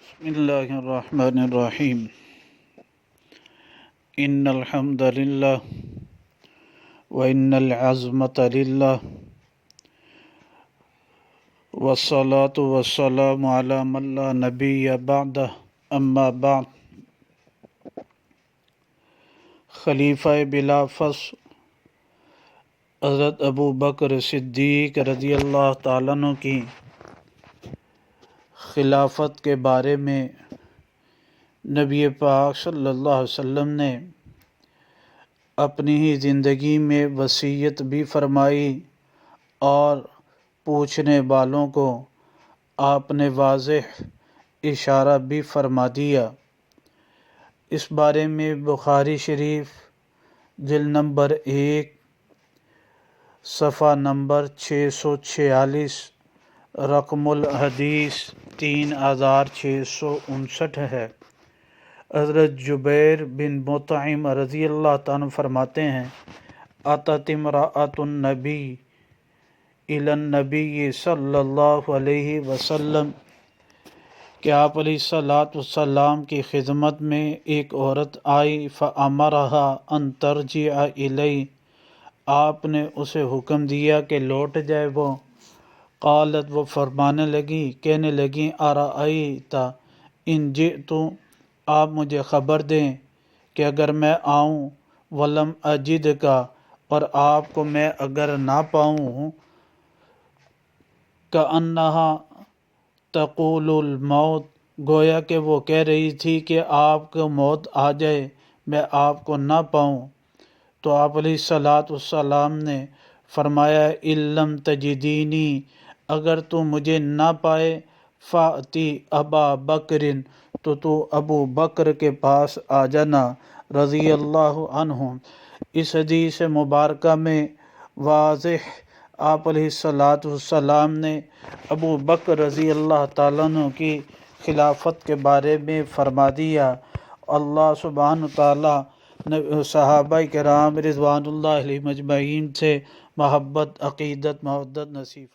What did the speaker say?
بسم اللہ الرحمن الرحیم ان الحمد للہ وان العظمة للہ والصلاة والسلام علی من لا نبی بعدہ اما بعد۔ خلیفہ بلا فصل حضرت ابو بکر صدیق رضی اللہ تعالیٰ عنہ کی خلافت کے بارے میں نبی پاک صلی اللہ علیہ وسلم نے اپنی ہی زندگی میں وصیت بھی فرمائی اور پوچھنے والوں کو آپ نے واضح اشارہ بھی فرما دیا۔ اس بارے میں بخاری شریف جلد نمبر 1 صفحہ نمبر 646 رقم الحدیث 3659 ہے۔ حضرت جبیر بن مطعم رضی اللہ تعالیٰ فرماتے ہیں اتت امرأۃ النبی الی النبی صلی اللہ علیہ وسلم کہ آپ علیہ الصلوۃ والسلام کی خدمت میں ایک عورت آئی فامرہا ان ترجع الیہ، آپ نے اسے حکم دیا کہ لوٹ جائے وہ۔ قالت، وہ فرمانے لگی، کہنے لگیں ارأیت ان جئت، آپ مجھے خبر دیں کہ اگر میں آؤں ولم اجد کا، اور آپ کو میں اگر نہ پاؤں، کأنہا تقول الموت، گویا کہ وہ کہہ رہی تھی کہ آپ کو موت آ جائے، میں آپ کو نہ پاؤں، تو آپ علیہ الصلوۃ والسلام نے فرمایا ان لم تجدینی، اگر تو مجھے نہ پائے، فأتی ابا بکر، تو ابو بکر کے پاس آ جانا رضی اللہ عنہ۔ اس حدیث مبارکہ میں واضح آپ علیہ الصلوۃ والسلام نے ابو بکر رضی اللہ تعالیٰ عنہ کی خلافت کے بارے میں فرما دیا۔ اللہ سبحانہ تعالیٰ صحابہ کرام رضوان اللہ علیہم اجمعین سے محبت، عقیدت، مودت نصیب فرمائے۔